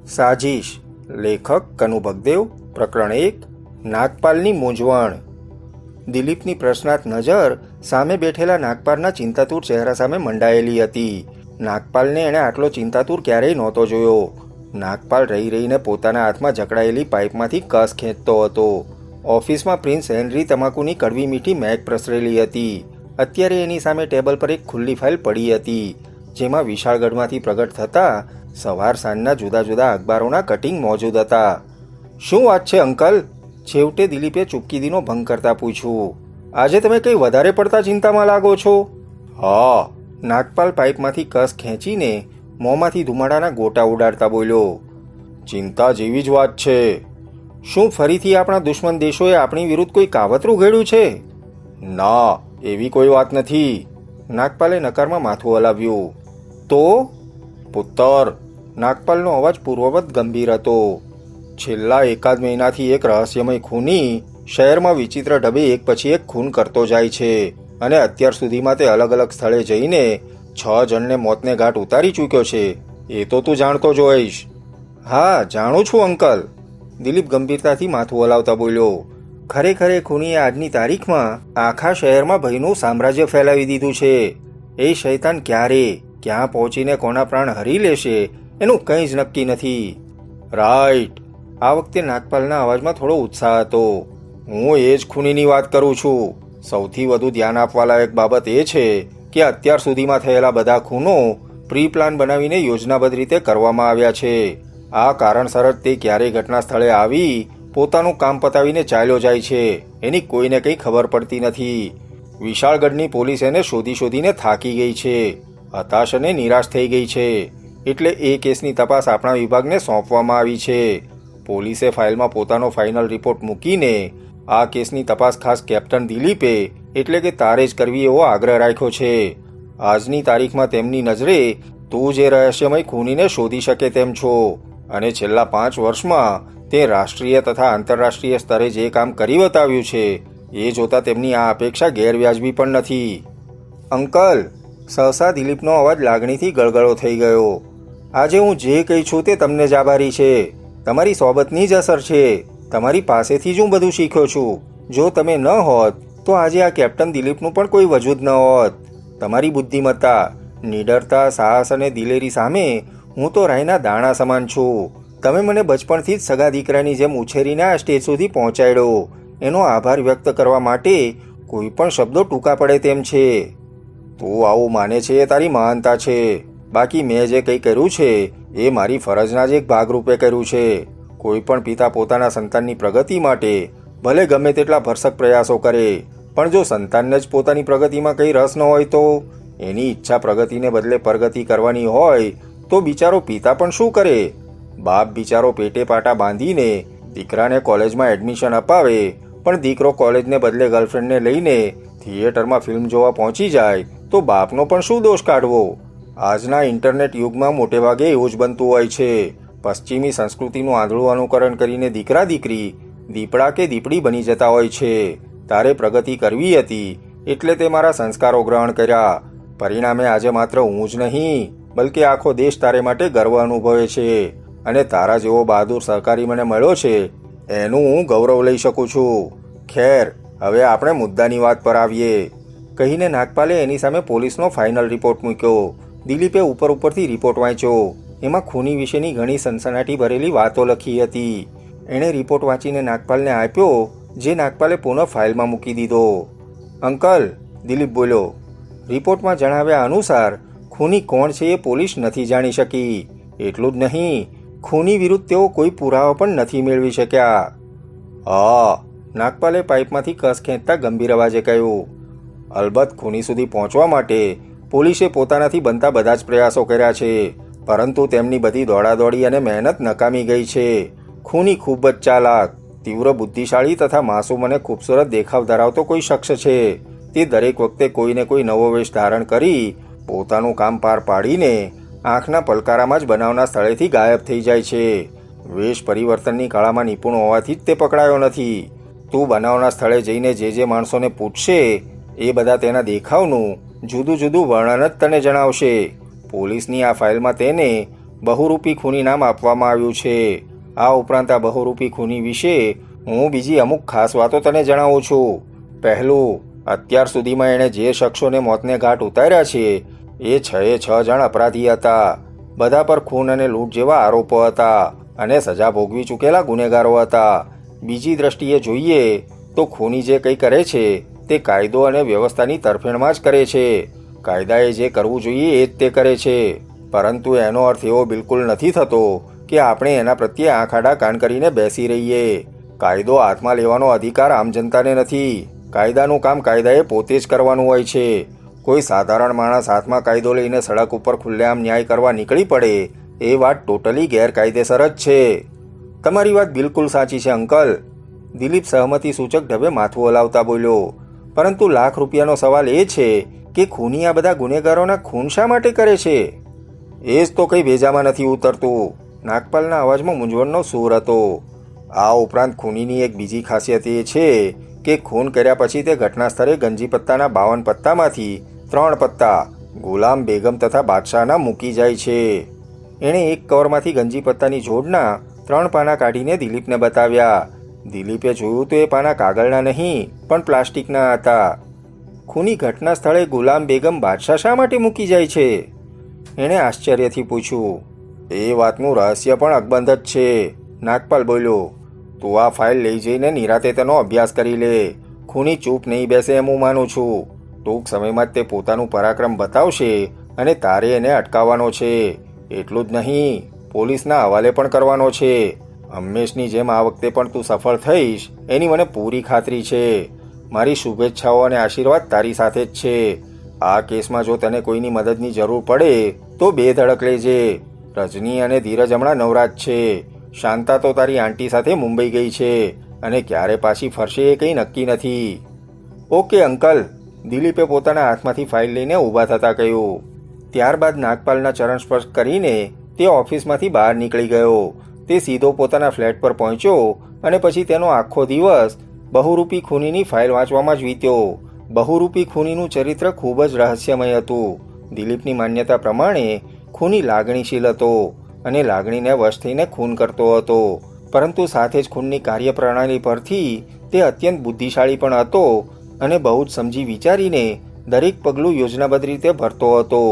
સાજીશ. લેખક કનુ ભગદેવ. પ્રકરણ 1. નાગપાલની મૂંઝવણ. દિલીપની પ્રશ્નાર્થ નજર સામે બેઠેલા નાગપાલના ચિંતાતુર ચહેરા સામે મંડાયેલી હતી. નાગપાલને એણે આટલો ચિંતાતુર ક્યારેય નહોતો જોયો. નાગપાલ રહી રહીને પોતાના હાથમાં જકડાયેલી પાઇપમાંથી કસ ખેંચતો હતો. ઓફિસમાં પ્રિન્સ હેનરી તમાકુની કડવી મીઠી મહેક પ્રસરેલી હતી. અત્યારે એની સામે ટેબલ પર એક ખુલ્લી ફાઇલ પડી હતી, જેમાં વિશાળગઢમાંથી પ્રગટ થતા સવાર સાંજના જુદા જુદા અખબારોના કટિંગ મોજૂદ હતા. શું વાત છે અંકલ? છેવટે દિલીપે ચૂપકીદીનો ભંગ કરતા પૂછ્યું. આજે તમે કંઈ વધારે પડતા ચિંતામાં લાગો છો? હા. નાગપાલ પાઇપમાંથી કસ ખેંચીને મોંમાંથી ધુમાડાના ગોટા ઉડાડતા બોલ્યો. ચિંતા જેવી જ વાત છે. શું ફરીથી આપણા દુશ્મન દેશોએ આપણી વિરુદ્ધ કોઈ કાવતરું ઘડ્યું છે? ના, એવી કોઈ વાત નથી. નાગપાલે નકારમાં માથું હલાવ્યું. તો? પુત્તર. નાગપાલનો અવાજ પૂર્વવત ગંભીર હતો. છેલ્લા એકાદ મહિનાથી એક રહસ્યમય ખૂની શહેરમાં વિચિત્ર ઢબે એક પછી એક ખૂન કરતો જાય છે, અને અત્યાર સુધીમાં તે અલગ અલગ સ્થળે જઈને 6 જણને મોતને ઘાટ ઉતારી ચૂક્યો છે. એ તો તું જાણતો જ હોઈશ. હા, જાણું છું અંકલ. દિલીપ ગંભીરતાથી માથું હલાવતા બોલ્યો. ખરેખર એ ખૂનીએ આજની તારીખમાં આખા શહેરમાં ભયનું સામ્રાજ્ય ફેલાવી દીધું છે. એ શૈતાન ક્યારે, ક્યાં પહોંચીને કોના પ્રાણ હરી લેશે એનું કંઈ જ નક્કી નથી. રાઈટ. આ વખતે નાગપાલના અવાજમાં થોડો ઉત્સાહ હતો. હું એ જ ખૂનીની વાત કરું છું. સૌથી વધુ ધ્યાન આપવા લાયક બાબત એ છે કે અત્યાર સુધીમાં થયેલા બધા ખૂનો પ્રી પ્લાન બનાવીને યોજનાબદ્ધ રીતે કરવામાં આવ્યા છે. આ કારણસર જ તે ક્યારેય ઘટના સ્થળે આવી પોતાનું કામ પતાવીને ચાલ્યો જાય છે. એની કોઈને કંઈ ખબર પડતી નથી. વિશાળગઢની પોલીસ એને શોધીને થાકી ગઈ છે, હતાશ અને નિરાશ થઈ ગઈ છે. એટલે એ કેસની તપાસ આપણા વિભાગને સોંપવામાં આવી છે. પોલીસે ફાઇલમાં પોતાનો ફાઇનલ રિપોર્ટ મૂકીને આ કેસની તપાસ ખાસ કેપ્ટન દિલીપે એટલે કે તારે જ કરવી એવો આગ્રહ રાખ્યો છે. આજની તારીખમાં તેમની નજરે તું જે રહસ્યમય ખૂનીને શોધી શકે તેમ છો, અને છેલ્લા 5 વર્ષમાં તે રાષ્ટ્રીય તથા આંતરરાષ્ટ્રીય સ્તરે જે કામ કરી બતાવ્યું છે એ જોતા તેમની આ અપેક્ષા ગેરવ્યાજબી પણ નથી. અંકલ. સહસા દિલીપનો અવાજ લાગણીથી ગળગળો થઈ ગયો. આજે હું જે કહી છું તે તમને જ આભારી છે. તમારી સોબતની જ અસર છે. તમારી પાસેથી જ હું બધું શીખ્યો છું. જો તમે ન હોત તો આજે આ કેપ્ટન દિલીપનું પણ કોઈ વજૂદ ન હોત. તમારી બુદ્ધિમત્તા, નિડરતા, સાહસ અને દિલેરી સામે હું તો રાઈના દાણા સમાન છું. તમે મને બચપણથી જ સગા દીકરાની જેમ ઉછેરીને આ સ્ટેજ સુધી પહોંચાડ્યો. એનો આભાર વ્યક્ત કરવા માટે કોઈ પણ શબ્દો ટૂંકા પડે તેમ છે. તું આવું માને છે એ તારી મહાનતા છે. બાકી મેં જે કંઈ કર્યું છે એ મારી ફરજના જ એક ભાગરૂપે કર્યું છે. કોઈ પણ પિતા પોતાના સંતાનની પ્રગતિ માટે ભલે ગમે તેટલા ભરસક પ્રયાસો કરે, પણ જો સંતાનને જ પોતાની પ્રગતિમાં કંઈ રસ ન હોય તો એની ઈચ્છા પ્રગતિને બદલે પરગતિ કરવાની હોય તો બિચારો પિતા પણ શું કરે? બાપ બિચારો પેટે પાટા બાંધીને દીકરાને કોલેજમાં એડમિશન અપાવે, પણ દીકરો કોલેજને બદલે ગર્લફ્રેન્ડને લઈને થિયેટરમાં ફિલ્મ જોવા પહોંચી જાય તો બાપનો પણ શું દોષ કાઢવો? આજના ઇન્ટરનેટ યુગમાં મોટેભાગે એવું જ બનતું હોય છે. પશ્ચિમી સંસ્કૃતિનું આંધળું અનુકરણ કરીને દીકરા દીકરી દીપડા કે દીપડી બની જતા હોય છે. તારે પ્રગતિ કરવી હતી એટલે તે મારા સંસ્કારો ગ્રહણ કર્યા. પરિણામે આજે માત્ર હું જ નહીં બલકે આખો દેશ તારે માટે ગર્વ અનુભવે છે, અને તારા જેવો બહાદુર સહકારી મને મળ્યો છે એનું હું ગૌરવ લઈ શકું છું. ખેર, હવે આપણે મુદ્દાની વાત પર આવીએ. કહીને નાગપાલે એની સામે પોલીસનો ફાઇનલ રિપોર્ટ મૂક્યો. દિલીપે ઉપરથી રિપોર્ટ વાંચ્યો. એમાં ખૂની વિશેની ઘણી સનસનાટી ભરેલી વાતો લખી હતી. એણે રિપોર્ટ વાંચીને નાગપાલને આપ્યો, જે નાગપાલે પુનઃ ફાઇલમાં મૂકી દીધો. અંકલ. દિલીપ બોલ્યો. રિપોર્ટમાં જણાવ્યા અનુસાર ખૂની કોણ છે એ પોલીસ નથી જાણી શકી. એટલું જ નહીં, ખૂની વિરુદ્ધ તેઓ કોઈ પુરાવા પણ નથી મેળવી શક્યા. હા. નાગપાલે પાઇપમાંથી કસ ખેંચતા ગંભીર અવાજે કહ્યું. અલબત્ત ખૂની સુધી પહોંચવા માટે પોલીસે પોતાનાથી બનતા બધા જ પ્રયાસો કર્યા છે, પરંતુ તેમની બધી દોડાદોડી અને મહેનત નકામી ગઈ છે. ખૂની ખૂબ જ ચાલાક, તીવ્ર બુદ્ધિશાળી તથા માસૂમ અને ખૂબસૂરત દેખાવ ધરાવતો કોઈ શખ્સ છે. તે દરેક વખતે કોઈને કોઈ નવો વેશ ધારણ કરી પોતાનું કામ પાર પાડીને આંખના પલકારામાં જ બનાવના સ્થળેથી ગાયબ થઈ જાય છે. વેશ પરિવર્તનની કળામાં નિપુણ હોવાથી જ તે પકડાયો નથી. તું બનાવના સ્થળે જઈને જે માણસોને પૂછશે એ બધા તેના દેખાવનું જુદું જુદું વર્ણન જ તને જણાવશે. પોલીસની આ ફાઇલમાં તેને બહુરૂપી ખૂની નામ આપવામાં આવ્યું છે. આ ઉપરાંત આ બહુરૂપી ખૂની વિશે હું બીજી અમુક ખાસ વાતો તને જણાવું છું. પહેલું, અત્યાર સુધીમાં એણે જે શખ્સોને મોતને ઘાટ ઉતાર્યા છે એ 6 જણ અપરાધી હતા. બધા પર ખૂન અને લૂંટ જેવા આરોપો હતા અને સજા ભોગવી ચૂકેલા ગુનેગારો હતા. બીજી દ્રષ્ટિએ જોઈએ તો ખૂની જે કંઈ કરે છે તે કાયદો અને વ્યવસ્થાની તરફેણમાં જ કરે છે. કાયદાએ જે કરવું જોઈએ એ જ તે કરે છે. પરંતુ એનો અર્થ એવો બિલકુલ નથી થતો કે આપણે એના પ્રત્યે આંખ આડા કાન કરીને બેસી રહીએ. કાયદો હાથમાં લેવાનો અધિકાર આમ જનતાને નથી. કાયદાનું કામ કાયદાએ પોતે જ કરવાનું હોય છે. કોઈ સાધારણ માણસ હાથમાં કાયદો લઈને સડક ઉપર ખુલ્લેઆમ ન્યાય કરવા નીકળી પડે એ વાત ટોટલી ગેરકાયદેસર જ છે. તમારી વાત બિલકુલ સાચી છે અંકલ. દિલીપ સહમતિ સૂચક ઢબે માથું હલાવતા બોલ્યો. પરંતુ લાખ રૂપિયાનો સવાલ એ છે કે ખૂની આ બધા ગુનેગારોના ખૂન શા માટે કરે છે? એ જ તો કંઈ ભેજામાં નથી ઉતરતું. નાગપાલના અવાજમાં મૂંઝવણનો સૂર હતો. આ ઉપરાંત ખૂનીની એક બીજી ખાસિયત એ છે કે ખૂન કર્યા પછી તે ઘટના સ્થળે ગંજી પત્તાના 52 પત્તામાંથી 3 પત્તા ગુલામ બેગમ તથા બાદશાહના મૂકી જાય છે. એણે એક કવરમાંથી ગંજી પત્તાની જોડના 3 પાના કાઢીને દિલીપને બતાવ્યા. દિલીપે જોયું તો એ પાના કાગળના નહીં પણ પ્લાસ્ટિકના હતા. ખૂની ઘટના સ્થળે ગુલામ બેગમ બાદશાહ શા માટે મૂકી જાય છે? એણે આશ્ચર્યથી પૂછ્યું. એ વાતનું રહસ્ય પણ અકબંધ જ છે. નાગપાલ બોલ્યો. તું આ ફાઇલ લઈ જઈને નિરાતે તેનો અભ્યાસ કરી લે. ખૂની ચૂપ નહીં બેસે એમ હું માનું છું. ટૂંક સમયમાં જ તે પોતાનું પરાક્રમ બતાવશે અને તારે એને અટકાવવાનો છે. એટલું જ નહીં, પોલીસના હવાલે પણ કરવાનો છે. હંમેશની જેમ આ વખતે પણ તું સફળ થઈશ એની મને પૂરી ખાતરી છે. મારી શુભેચ્છાઓ અને આશીર્વાદ તારી સાથે જ છે. આ કેસમાં જો તને કોઈની મદદની જરૂર પડે તો બેધડક લેજે. રજની અને ધીરજ હમણાં નવરાજ છે. શાંતા તો તારી આંટી સાથે મુંબઈ ગઈ છે અને ક્યારે પાછી ફરશે એ કંઈ નક્કી નથી. ઓકે અંકલ, દિલીપે પોતાના હાથમાંથી ફાઇલ લઈને ઊભા થતા કહ્યું. ત્યારબાદ નાગપાલના ચરણ સ્પર્શ કરીને તે ઓફિસમાંથી બહાર નીકળી ગયો. તે સીધો પોતાના ફ્લેટ પર પહોંચ્યો અને પછી તેનો આખો દિવસ બહુરૂપી ખૂનીની ફાઇલ વાંચવામાં જ વીત્યો. બહુરૂપી ખૂનીનું ચરિત્ર ખૂબ જ રહસ્યમય હતું. દિલીપની માન્યતા પ્રમાણે ખૂની લાગણીશીલ હતો અને લાગણીને વશ થઈને ખૂન કરતો હતો. પરંતુ સાથે જ ખૂનની કાર્યપ્રણાલી પરથી તે અત્યંત બુદ્ધિશાળી પણ હતો અને બહુ જ સમજી વિચારીને દરેક પગલું યોજનાબદ્ધ રીતે ભરતો હતો.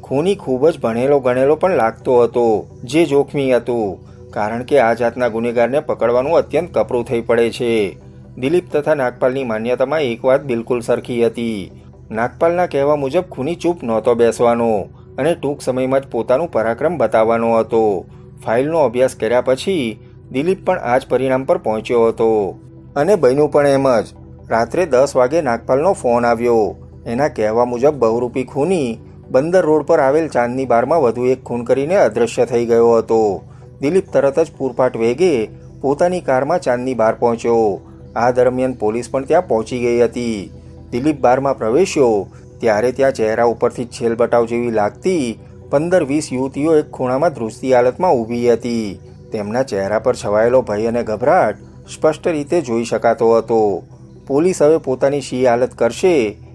ખૂની ખૂબ જ ભણેલો ગણેલો પણ લાગતો હતો, જે જોખમી હતું, કારણ કે આ જાતના ગુનેગારને પકડવાનું અત્યંત કપરું થઈ પડે છે. દિલીપ તથા નાગપાલની માન્યતામાં એક વાત બિલકુલ સરખી હતી. નાગપાલના કહેવા મુજબ ખૂની ચૂપ નહોતો બેસવાનો અને ટૂંક સમયમાં જ પોતાનું પરાક્રમ બતાવવાનો હતો. ફાઇલનો અભ્યાસ કર્યા પછી દિલીપ પણ આ જ પરિણામ પર પહોંચ્યો હતો અને બન્યું પણ એમ જ. રાત્રે 10 વાગે નાગપાલનો ફોન આવ્યો. એના કહેવા મુજબ બહુરૂપી ખૂની બંદર રોડ પર આવેલ ચાંદની બારમાં વધુ એક ખૂન કરીને અદૃશ્ય થઈ ગયો હતો. દિલીપ તરત જ પૂરપાટ વેગે પોતાની કારમાં ચાંદની બાર પહોંચ્યો. આ દરમિયાન પોલીસ પણ ત્યાં પહોંચી ગઈ હતી. દિલીપ બારમાં પ્રવેશ્યો ત્યારે ત્યાં ચહેરા ઉપરથી છેલ બટાવ જેવી લાગતી 15-20 યુવતીઓ એક ખૂણામાં ધ્રુજતી હાલતમાં ઊભી હતી. તેમના ચહેરા પર છવાયેલો ભય અને ગભરાટ સ્પષ્ટ રીતે જોઈ શકાતો હતો. પોલીસ હવે પોતાની શી હાલત કરશે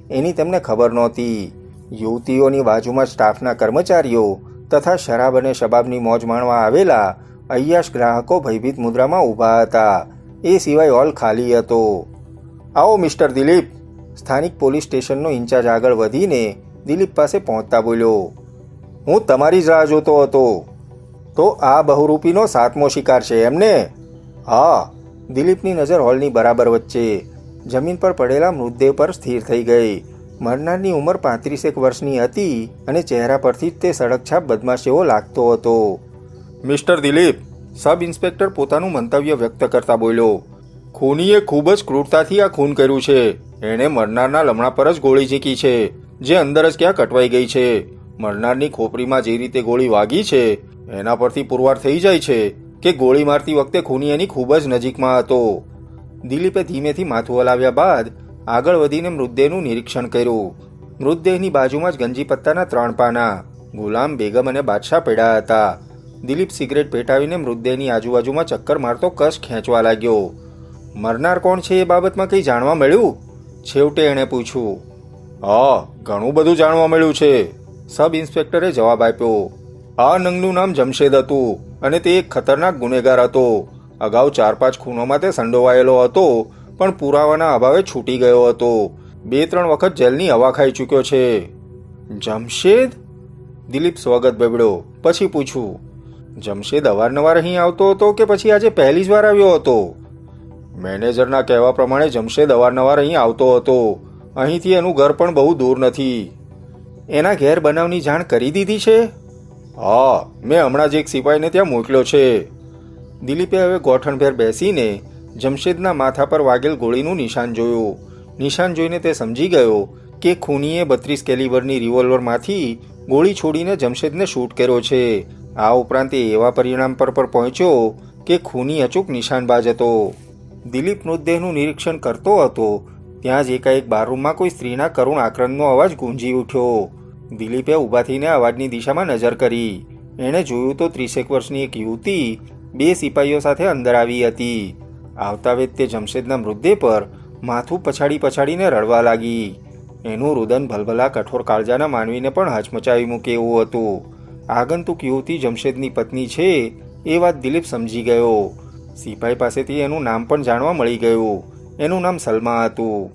એની તેમને ખબર નહોતી. યુવતીઓની બાજુમાં સ્ટાફના કર્મચારીઓ તથા શરાબ અને શબાબની મોજ માણવા આવેલા અય્યાશ ગ્રાહકો ભયભીત મુદ્રામાં ઊભા હતા. એ સિવાય હોલ ખાલી હતો. આવો મિસ્ટર દિલીપ. સ્થાનિક પોલીસ સ્ટેશનનો ઇન્ચાર્જ આગળ વધીને દિલીપ પાસે પહોંચતા બોલ્યો. હું તમારી જ રાહ જોતો હતો. તો આ બહુરૂપીનો 7મો શિકાર છે એમને? હા. દિલીપની નજર હોલની બરાબર વચ્ચે જમીન પર પડેલા મૃતદેહ પર સ્થિર થઈ ગઈ. મરનારની ઉંમર 35 વર્ષની હતી અને ચહેરા પરથી જ તે સડકછાપ બદમાશ જેવો લાગતો હતો. મિસ્ટર દિલીપ, સબ ઇન્સ્પેક્ટર પોતાનું મંતવ્ય વ્યક્ત કરતા બોલ્યો. ખૂનીએ ખૂબ જ ક્રૂરતાથી આ ખૂન કર્યું છે. એણે મરનારના લમણા પર જ ગોળી ઝીકી છે, જે અંદર જ ક્યાં કટવાઈ ગઈ છે. મરનારની ખોપરીમાં જે રીતે ગોળી વાગી છે એના પરથી પુરવાર થઈ જાય છે કે ગોળી મારતી વખતે ખૂની એની ખૂબ જ નજીકમાં હતો. દિલીપે ધીમેથી માથું હલાવ્યા બાદ આગળ વધીને મૃતદેહનું નિરીક્ષણ કર્યું. મૃતદેહની બાજુમાં જ ગંજી પત્તાના 3 પાના ગુલામ બેગમ અને બાદશાહ પડ્યા હતા. દિલીપ સિગરેટ પેટાવીને મૃતદેહની આજુબાજુમાં ચક્કર મારતો કશ ખેંચવા લાગ્યો. મરનાર કોણ છે એ બાબતમાં કંઈ જાણવા મળ્યું? છેવટે એણે પૂછ્યું. હા, ઘણું બધું જાણવા મળ્યું છે, સબ ઇન્સ્પેક્ટરે જવાબ આપ્યો. આ નંગનું નામ જમશેદ હતું અને તે એક ખતરનાક ગુનેગાર હતો. અગાઉ 4-5 ખૂનોમાં તે સંડોવાયેલો હતો, પણ પુરાવાના અભાવે છૂટી ગયો હતો. 2-3 વખત જેલની હવા ખાઈ ચૂક્યો છે. જમશેદ? દિલીપ સ્વગત બબડ્યો. પછી પૂછ્યું, જમશેદ અવારનવાર અહીં આવતો હતો કે પછી આજે પહેલી જ વાર આવ્યો હતો? મેનેજરના કહેવા પ્રમાણે જમશેદ અવારનવાર અહીં આવતો હતો. અહીંથી એનું ઘર પણ બહુ દૂર નથી. એના ઘેર બનાવની જાણ કરી દીધી છે? હા, મેં હમણાં જ એક સિપાહીને ત્યાં મોકલ્યો છે. દિલીપે હવે ગોઠણભેર બેસીને જમશેદના માથા પર વાગેલ ગોળીનું નિશાન જોયું. નિશાન જોઈને તે સમજી ગયો કે ખૂનીએ 32 કેલિબરની રિવોલ્વરમાંથી ગોળી છોડીને જમશેદને શૂટ કર્યો છે. આ ઉપરાંત એ એવા પરિણામ પર પહોંચ્યો કે ખૂની અચૂક નિશાનબાજ હતો. દિલીપ મૃતદેહનું નિરીક્ષણ કરતો હતો ત્યાં જ એકાએક બારરૂમમાં કોઈ સ્ત્રીના કરુણ આક્રંદનો અવાજ ગુંજી ઉઠ્યો. દિલીપે ઊભા થઈને અવાજની દિશામાં નજર કરી. એણે જોયું તો 30 વર્ષની એક યુવતી 2 સિપાહીઓ સાથે અંદર આવી હતી. આવતા વેત તે જમશેદના મૃતદેહ પર માથું પછાડીને રડવા લાગી. એનું રુદન ભલભલા કઠોર કાળજાના માનવીને પણ હચમચાવી મૂકે એવું હતું. આગંતુક યુવતી જમશેદની પત્ની છે એ વાત દિલીપ સમજી ગયો. સિપાહી પાસેથી એનું નામ પણ જાણવા મળી ગયું. એનું નામ સલમા હતું.